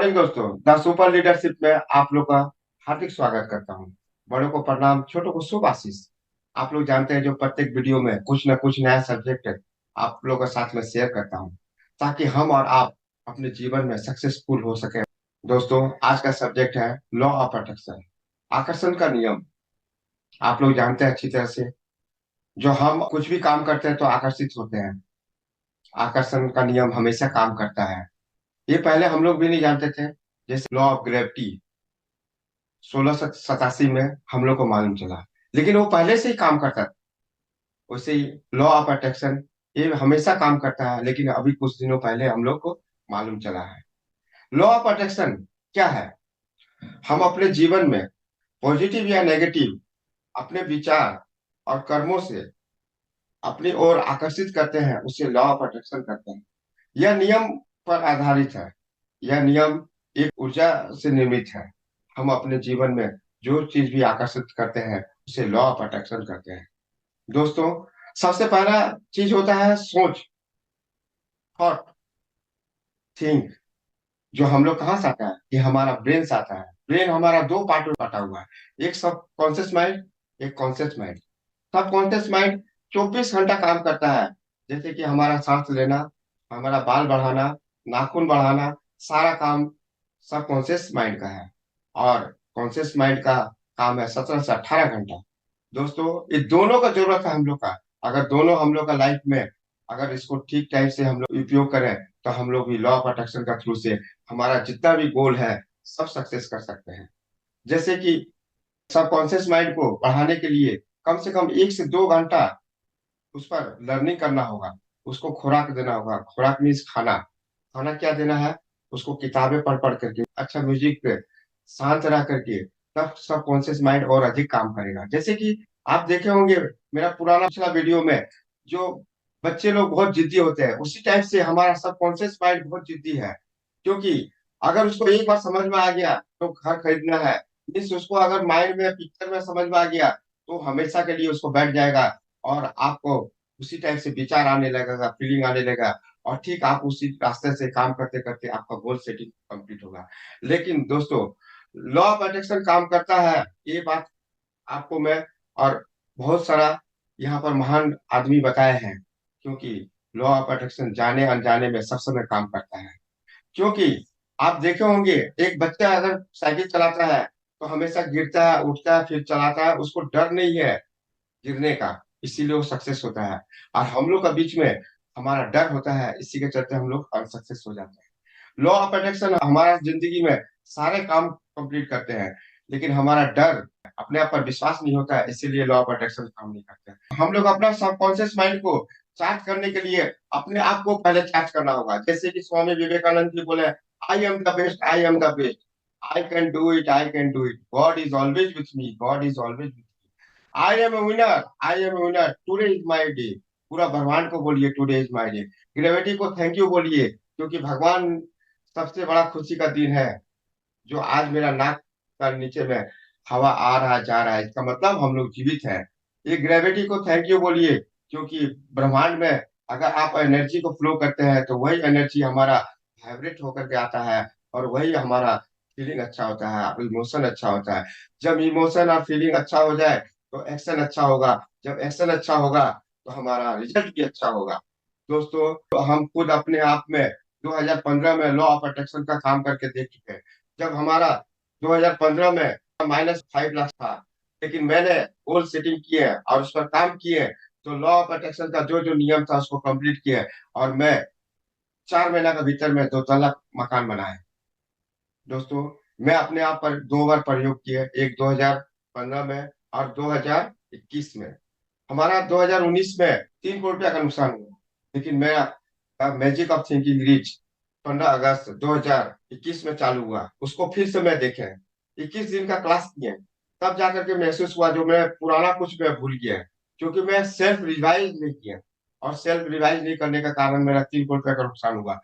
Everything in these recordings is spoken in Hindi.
मॉर्निंग दोस्तों, द सुपर लीडरशिप में आप लोग का हार्दिक स्वागत करता हूँ। बड़ों को प्रणाम, छोटों को शुभ आशीष। आप लोग जानते हैं जो प्रत्येक वीडियो में कुछ न कुछ नया सब्जेक्ट आप लोगों के साथ में शेयर करता हूँ, ताकि हम और आप अपने जीवन में सक्सेसफुल हो सके। दोस्तों, आज का सब्जेक्ट है लॉ ऑफ अट्रैक्शन, आकर्षण का नियम। आप लोग जानते हैं अच्छी तरह से, जो हम कुछ भी काम करते हैं तो आकर्षित होते हैं। आकर्षण का नियम हमेशा काम करता है। ये पहले हम लोग भी नहीं जानते थे। जैसे लॉ ऑफ ग्रेविटी 1687 में हम लोग को मालूम चला, लेकिन वो पहले से ही काम करता था। वैसे ही लॉ ऑफ अट्रैक्शन ये हमेशा काम करता है, लेकिन अभी कुछ दिनों पहले हम लोग को मालूम चला है। लॉ ऑफ अट्रैक्शन क्या है? हम अपने जीवन में पॉजिटिव या नेगेटिव अपने विचार और कर्मों से अपनी ओर आकर्षित करते हैं, उसे लॉ ऑफ अट्रैक्शन करते हैं। यह नियम पर आधारित है। यह नियम एक ऊर्जा से निर्मित है। हम अपने जीवन में जो चीज भी आकर्षित करते हैं उसे लॉ ऑफ अट्रैक्शन करते हैं। दोस्तों, सबसे पहला चीज होता है सोच, थॉट, थिंक। जो हम लोग कहाँ से आता है? ये हमारा ब्रेन से आता है। ब्रेन हमारा दो पार्ट में बटा हुआ है, एक सब कॉन्शियस माइंड, एक कॉन्शियस माइंड। सब कॉन्शियस माइंड 24 घंटा काम करता है। जैसे कि हमारा सांस लेना, हमारा बाल बढ़ाना, नाखून बढ़ाना, सारा काम सब कॉन्शियस माइंड का है। और कॉन्शियस माइंड का काम है 17 से 18 घंटा। दोस्तों, ये दोनों का जरूरत है हम लोग का। अगर दोनों हम लोग का लाइफ में, अगर इसको ठीक टाइम से हम लोग उपयोग करें, तो हम लोग भी लॉ ऑफ अट्रैक्शन का थ्रू से हमारा जितना भी गोल है सब सक्सेस कर सकते हैं। जैसे कि सबकॉन्शियस माइंड को बढ़ाने के लिए कम से कम 1 से 2 घंटा उस पर लर्निंग करना होगा। उसको खुराक देना होगा। खुराक मीन्स खाना। खाना क्या देना है? उसको किताबें पढ़ पढ़ करके, अच्छा म्यूजिक पे शांत रह करके, तब सबकॉन्शियस माइंड और अधिक काम करेगा। जैसे कि आप देखे होंगे मेरा पुराना पिछला वीडियो में, जो बच्चे लोग बहुत जिद्दी होते हैं, उसी टाइप से हमारा सबकॉन्शियस माइंड बहुत जिद्दी है। क्योंकि अगर उसको एक बार समझ में आ गया तो घर खरीदना है, मीन्स उसको अगर माइंड में पिक्चर में समझ में आ गया तो हमेशा के लिए उसको बैठ जाएगा। और आपको उसी टाइप से विचार आने लगेगा, फीलिंग आने लगेगा। और ठीक आप उसी रास्ते से काम करते करते आपका गोल सेटिंग कंप्लीट होगा। लेकिन दोस्तों, लॉ ऑफ अट्रैक्शन काम करता है, ये बात आपको मैं और बहुत सारा यहाँ पर महान आदमी बताए हैं। क्योंकि लॉ ऑफ अट्रैक्शन जाने अनजाने में सब समय काम करता है। क्योंकि आप देखे होंगे, एक बच्चा अगर साइकिल चलाता है तो हमेशा गिरता है, उठता है, फिर चलाता है। उसको डर नहीं है गिरने का, इसीलिए वो सक्सेस होता है। और हम लोग का बीच में हमारा डर होता है, इसी के चलते हम लोग अनसक्सेस हो जाते हैं। लॉ ऑफ अट्रैक्शन हमारा जिंदगी में सारे काम कंप्लीट करते हैं, लेकिन हमारा डर, अपने आप पर विश्वास नहीं होता है, इसीलिए लॉ ऑफ अट्रैक्शन काम नहीं करते हैं। हम लोग अपना सबकॉन्शियस माइंड को चार्ज करने के लिए अपने आप को पहले चार्ज करना होगा। जैसे कि स्वामी विवेकानंद जी बोले, I am the best, I am the best, I can do it, I can do it, God is always with me, God is always with me, I am a winner, I am a winner, today is my day. पूरा भगवान को बोलिए today is my day. Gravity को थैंक यू बोलिए, क्योंकि भगवान सबसे बड़ा खुशी का दिन है। जो आज मेरा नाक का नीचे में हवा आ रहा है, जा रहा है, इसका मतलब हम लोग जीवित हैं। ये ग्रेविटी को थैंक यू बोलिए, क्योंकि ब्रह्मांड में अगर आप एनर्जी को फ्लो करते हैं तो वही एनर्जी हमारा वाइब्रेट होकर के आता है, और वही हमारा फीलिंग अच्छा होता है, इमोशन अच्छा होता है। जब इमोशन और फीलिंग अच्छा हो जाए तो एक्शन अच्छा होगा। जब एक्शन अच्छा होगा तो हमारा रिजल्ट भी अच्छा होगा। दोस्तों, तो हम खुद अपने आप में 2015 में लॉ ऑफ अट्रैक्शन का काम करके देख चुके हैं। जब हमारा 2015 में -5 लाख था, लेकिन मैंने गोल सेटिंग किए और उस पर काम किए, तो लॉ ऑफ अट्रैक्शन का जो जो नियम था उसको कंप्लीट किए, और मैं 4 महीना के भीतर में 2 तला मकान बनाए। दोस्तों, मैं अपने आप पर 2 बार प्रयोग किए, एक 2015 में और 2021 में। हमारा 2019 में 3 करोड़ रुपया का नुकसान हुआ, लेकिन मेरा मैजिक ऑफ थिंकिंग रीच 15 अगस्त 2021 में चालू हुआ। उसको फिर से मैं देखे, 21 दिन का क्लास किए, तब जाकर के महसूस हुआ जो मैं पुराना कुछ मैं भूल गया। क्योंकि मैं सेल्फ रिवाइज नहीं किया, और सेल्फ रिवाइज नहीं करने का कारण मेरा 3 करोड़ रुपया का नुकसान हुआ।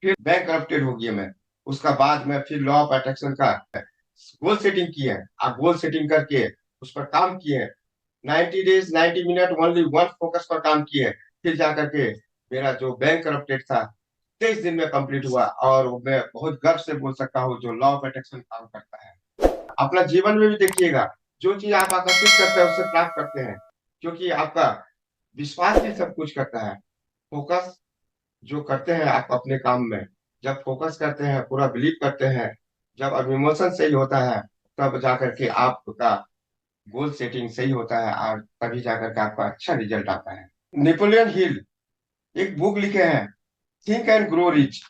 फिर बैंक करप्टेड हो गया मैं। उसका बाद में फिर लॉ ऑफ अट्रैक्शन का गोल सेटिंग किए, आप गोल सेटिंग करके उस पर काम किए। 90 days 90 minute only one focus पर काम किए। फिर जाकर के मेरा जो बैंक करप्टेड था 23 दिन में कंप्लीट हुआ, और मैं बहुत गर्व से बोल सकता हूँ जो लॉ ऑफ अट्रैक्शन काम करता है। अपना जीवन में भी देखिएगा, जो चीज आप आकर्षित करते हैं उससे प्राप्त करते हैं, क्योंकि आपका विश्वास ही सब कुछ करता है। फोकस जो करते हैं आप अपने काम में, जब फोकस करते हैं, पूरा बिलीव करते हैं, जब अब इमोशन सही होता है, तब जाकर के आपका गोल सेटिंग सही होता है, और तभी जाकर के आपका अच्छा रिजल्ट आता है। नेपोलियन हिल एक बुक लिखे हैं, थिंक एंड ग्रो रिच।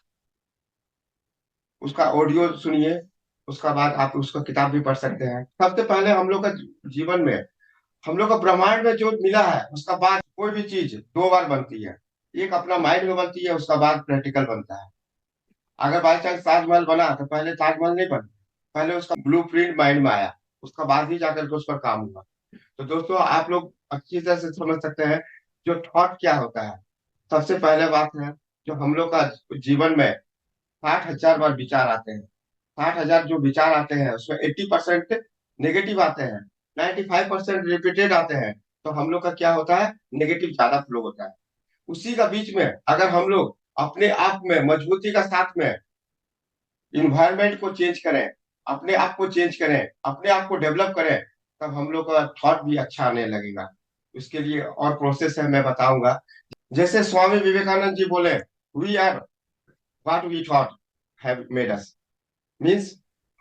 उसका ऑडियो सुनिए, उसका बाद आप उसका किताब भी पढ़ सकते हैं। सबसे पहले हम लोग का जीवन में, हम लोग का ब्रह्मांड में जो मिला है, उसका बाद कोई भी चीज 2 बार बनती है। एक अपना माइंड में बनती है, उसका बाद प्रैक्टिकल बनता है। अगर बाई चांस ताजमहल बना तो पहले ताजमहल नहीं बना, पहले उसका ब्लूप्रिंट माइंड में आया, उसका बाद ही जाकर के उस पर काम हुआ। तो दोस्तों आप लोग अच्छी तरह से समझ सकते हैं जो थॉट क्या होता है। सबसे पहले बात है, जो हम लोग का जीवन में 60,000 बार विचार आते हैं। 60,000 जो विचार आते हैं उसमें 80% नेगेटिव आते हैं, 95% रिपीटेड आते हैं। तो हम लोग का क्या होता है, नेगेटिव ज्यादा फ्लो होता है। उसी का बीच में अगर हम लोग अपने आप में मजबूती का साथ में इन्वायरमेंट को चेंज करें, अपने आप को चेंज करें, अपने आप को डेवलप करें, तब हम लोग का थॉट भी अच्छा आने लगेगा। उसके लिए और प्रोसेस है, मैं बताऊंगा। जैसे स्वामी विवेकानंद जी बोले, we are what we thought have made us. Means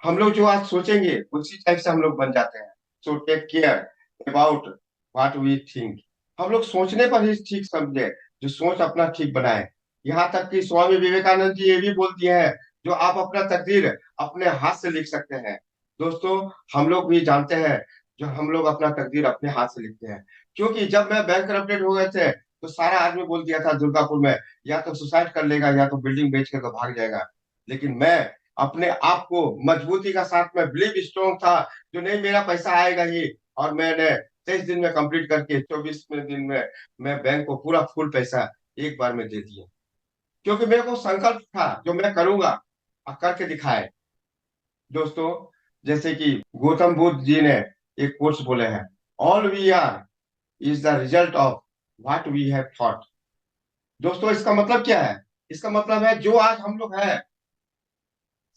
हम लोग जो आज सोचेंगे उसी टाइप से हम लोग बन जाते हैं। So take care about what we think. हम लोग सोचने पर ही ठीक समझे, जो सोच अपना ठीक बनाए। यहाँ तक कि स्वामी विवेकानंद जी ये भी बोल दिए हैं, जो आप अपना तकदीर अपने हाथ से लिख सकते हैं। दोस्तों हम लोग भी जानते हैं, जो हम लोग अपना तकदीर अपने हाथ से लिखते हैं। क्योंकि जब मैं बैंक करप्टेड हो गए थे, तो सारा आदमी बोल दिया था दुर्गापुर में, या तो सुसाइड कर लेगा या तो बिल्डिंग बेच कर तो भाग जाएगा। लेकिन मैं अपने आप को मजबूती का साथ में बिलीव स्ट्रॉन्ग था, जो नहीं मेरा पैसा आएगा ही। और मैंने 23 दिन में कंप्लीट करके 24वें दिन में मैं बैंक को पूरा फुल पैसा एक बार में दे दिया। क्योंकि मेरे को संकल्प था जो मैं करूंगा और करके दिखाए। दोस्तों जैसे कि गौतम बुद्ध जी ने एक कोट्स बोले हैं, all we are is the result of what we have thought. दोस्तों इसका मतलब क्या है, इसका मतलब है जो आज हम लोग हैं,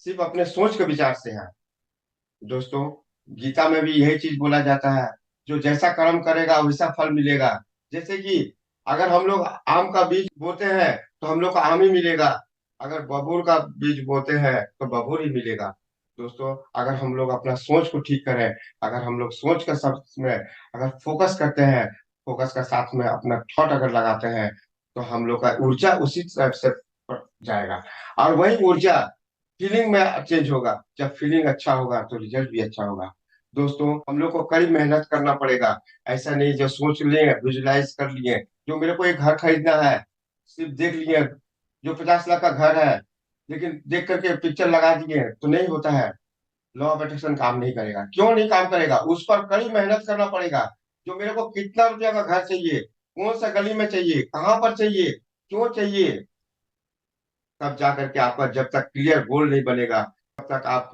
सिर्फ अपने सोच के विचार से है। दोस्तों गीता में भी यही चीज बोला जाता है, जो जैसा कर्म करेगा वैसा फल मिलेगा। जैसे कि अगर हम लोग आम का बीज बोते हैं तो हम लोग को आम ही मिलेगा, अगर बबूल का बीज बोते हैं तो बबूल ही मिलेगा। दोस्तों अगर हम लोग अपना सोच को ठीक करें, अगर हम लोग सोच का सब में अगर फोकस करते हैं, फोकस का साथ में अपना थॉट अगर लगाते हैं, तो हम लोग का ऊर्जा उसी तरफ से जाएगा। और वही ऊर्जा फीलिंग में चेंज होगा, जब फीलिंग अच्छा होगा तो रिजल्ट भी अच्छा होगा। दोस्तों हम लोग को कड़ी मेहनत करना पड़ेगा। ऐसा नहीं जो सोच लिए विजुलाइज कर लिए, जो मेरे को एक घर खरीदना है, सिर्फ देख लिए जो 50 लाख का घर है, लेकिन देख करके पिक्चर लगा दिए तो नहीं होता है। लॉ ऑफ अट्रैक्शन काम नहीं करेगा। क्यों नहीं काम करेगा, उस पर कड़ी मेहनत करना पड़ेगा। जो मेरे को कितना रुपया का घर चाहिए, कौन सा गली में चाहिए, कहाँ पर चाहिए, क्यों चाहिए, तब जाकर के आपका जब तक क्लियर गोल नहीं बनेगा, तब तक आप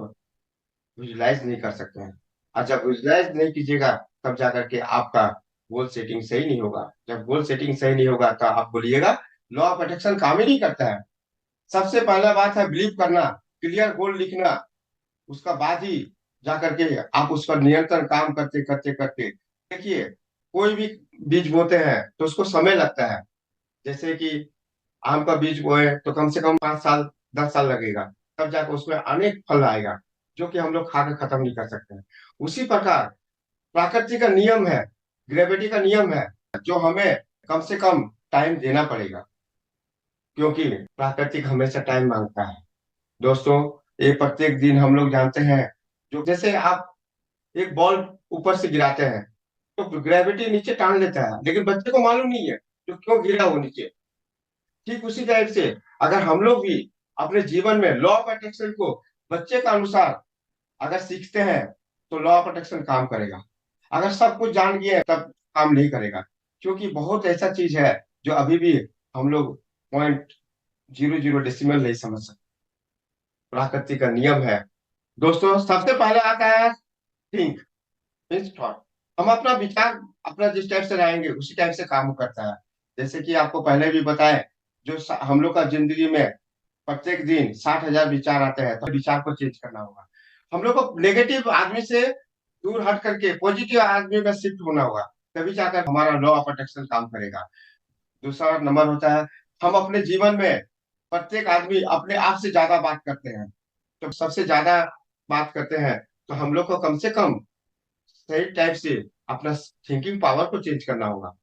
विजुलाइज नहीं कर सकते हैं। और जब विजुलाइज नहीं कीजिएगा, तब जाकर के आपका गोल सेटिंग सही नहीं होगा। जब गोल सेटिंग सही नहीं होगा तो आप बोलिएगा लॉ ऑफ अट्रैक्शन काम ही नहीं करता है। सबसे पहला बात है बिलीव करना, क्लियर गोल लिखना, उसका बाद ही जाकर के आप उस पर निरंतर काम करते करते करते देखिए। कोई भी बीज बोते हैं तो उसको समय लगता है। जैसे कि आम का बीज बोए तो कम से कम 5 साल 10 साल लगेगा, तब जाकर उसमें अनेक फल आएगा, जो कि हम लोग खा कर खत्म नहीं कर सकते हैं। उसी प्रकार प्रकृति का नियम है, ग्रेविटी का नियम है, जो हमें कम से कम टाइम देना पड़ेगा, क्योंकि प्राकृतिक हमेशा टाइम मांगता है। दोस्तों ये प्रत्येक दिन हम लोग जानते हैं, जो जैसे आप एक बॉल ऊपर से गिराते हैं तो ग्रेविटी नीचे टान लेता है, लेकिन बच्चे को मालूम नहीं है तो क्यों गिरा वो नीचे। ठीक उसी टाइप से अगर हम लोग भी अपने जीवन में लॉ ऑफ अट्रैक्शन को बच्चे का अनुसार अगर सीखते हैं, तो लॉ ऑफ अट्रैक्शन काम करेगा। अगर सब कुछ जान गए तब काम नहीं करेगा, क्योंकि बहुत ऐसा चीज है जो अभी भी हम लोग 0.00 डेसिमल नहीं समझ सकते। प्रकृति का नियम है। दोस्तों सबसे पहले आता है थिंक, मीन्स थॉट। हम अपना विचार अपना जिस टाइप से रहेंगे उसी टाइप से काम करता है। जैसे कि आपको पहले भी बताएं, जो हम लोग का जिंदगी में प्रत्येक दिन 60,000 विचार आते हैं, तो विचार को चेंज करना होगा। हम लोग को नेगेटिव आदमी से दूर हट करके पॉजिटिव आदमी में शिफ्ट होना होगा, तभी जाकर हमारा लॉ ऑफ अट्रैक्शन काम करेगा। दूसरा नंबर होता है, हम अपने जीवन में प्रत्येक आदमी अपने आप से ज्यादा बात करते हैं। तो सबसे ज्यादा बात करते हैं, तो हम लोग को कम से कम सही टाइप से अपना थिंकिंग पावर को चेंज करना होगा,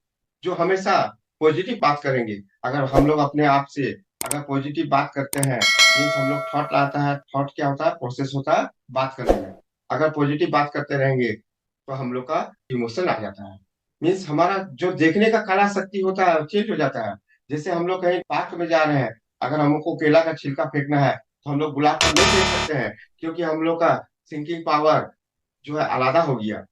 जो हमेशा पॉजिटिव बात करेंगे। अगर हम लोग अपने आप से अगर पॉजिटिव बात करते हैं, मीन्स हम लोग थॉट आता है, थॉट क्या होता है, प्रोसेस होता है बात करने में। अगर पॉजिटिव बात करते रहेंगे तो हम लोग का इमोशन आ जाता है, मीन्स हमारा जो देखने का कला शक्ति होता है चेंज हो जाता है। जैसे हम लोग कहीं पार्क में जा रहे हैं, अगर हमको केला का छिलका फेंकना है तो हम लोग गुलाब का नहीं फेंक सकते हैं, क्योंकि हम लोग का थिंकिंग पावर जो है आलादा हो गया।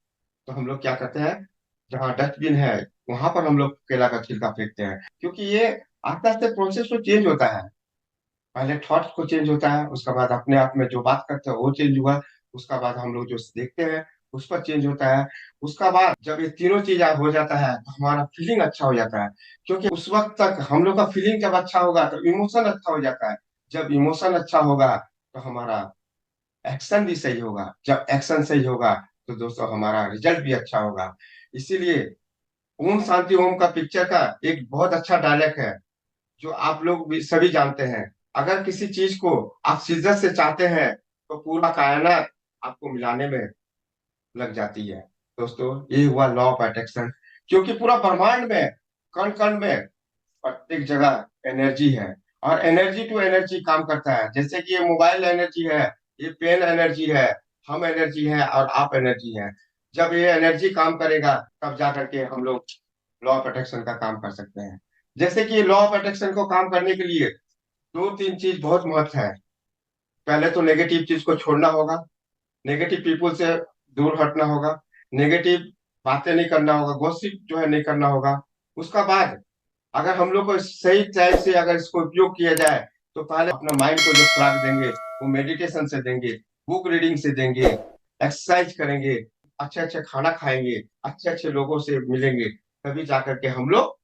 तो हम लोग क्या करते हैं, जहाँ डस्टबिन है वहां पर हम लोग केला का छिलका फेंकते हैं, क्योंकि ये आस्ते आस्ते प्रोसेस तो चेंज होता है। पहले थॉट को चेंज होता है, उसके बाद अपने आप में जो बात करते हैं वो चेंज हुआ, उसका बाद हम लोग जो देखते हैं उस पर चेंज होता है। उसका बाद जब ये तीनों चीज हो जाता है तो हमारा फीलिंग अच्छा हो जाता है, क्योंकि उस वक्त तक हम लोग का फीलिंग जब अच्छा होगा तो इमोशन अच्छा हो जाता है। जब इमोशन अच्छा होगा तो हमारा एक्शन भी सही होगा, जब एक्शन सही होगा तो दोस्तों हमारा रिजल्ट भी अच्छा होगा। इसीलिए ओम शांति ओम का पिक्चर का एक बहुत अच्छा डायलॉग है, जो आप लोग भी सभी जानते हैं। अगर किसी चीज को आप शिद्दत से चाहते हैं तो पूरा कायनात आपको मिलाने में लग जाती है। दोस्तों ये हुआ लॉ ऑफ अट्रैक्शन, क्योंकि पूरा ब्रह्मांड में कण कण में प्रत्येक जगह एनर्जी है, और एनर्जी टू एनर्जी काम करता है। जैसे कि ये मोबाइल एनर्जी है, ये पेन एनर्जी है, हम एनर्जी है और आप एनर्जी है। जब ये एनर्जी काम करेगा तब जा करके हम लोग लॉ ऑफ अट्रैक्शन का काम कर सकते हैं। जैसे कि लॉ ऑफ अट्रैक्शन को काम करने के लिए दो तीन चीज बहुत महत्व है। पहले तो नेगेटिव चीज को छोड़ना होगा, नेगेटिव पीपुल से दूर हटना होगा, नेगेटिव बातें नहीं करना होगा, गॉसिप जो है नहीं करना होगा। उसका बाद अगर हम लोग को सही टाइप से अगर इसको उपयोग किया जाए, तो पहले अपना माइंड को जो खुराक देंगे वो मेडिटेशन से देंगे, बुक रीडिंग से देंगे, एक्सरसाइज करेंगे, अच्छे अच्छे खाना खाएंगे, अच्छे अच्छे लोगों से मिलेंगे, तभी जाकर के हम लोग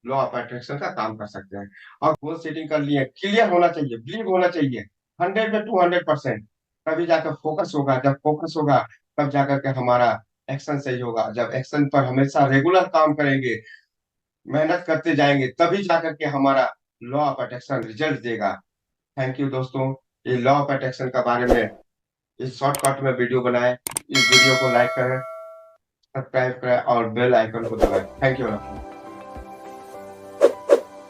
लॉ ऑफ अट्रैक्शन का काम कर सकते हैं। और गोल सेटिंग कर लिए, क्लियर होना चाहिए, बिलीव होना चाहिए 100 में 200%, तभी जाकर फोकस होगा। जब फोकस होगा तब जाकर के हमारा एक्शन सही होगा। जब एक्शन पर हमेशा रेगुलर काम करेंगे, मेहनत करते जाएंगे, तभी जाकर के हमारा लॉ ऑफ अट्रैक्शन रिजल्ट देगा। थैंक यू दोस्तों, ये लॉ ऑफ अट्रैक्शन के बारे में इस शॉर्टकट में वीडियो बनाए। इस वीडियो को लाइक करें, सब्सक्राइब करें और बेल आइकन को दबाएं। Thank you.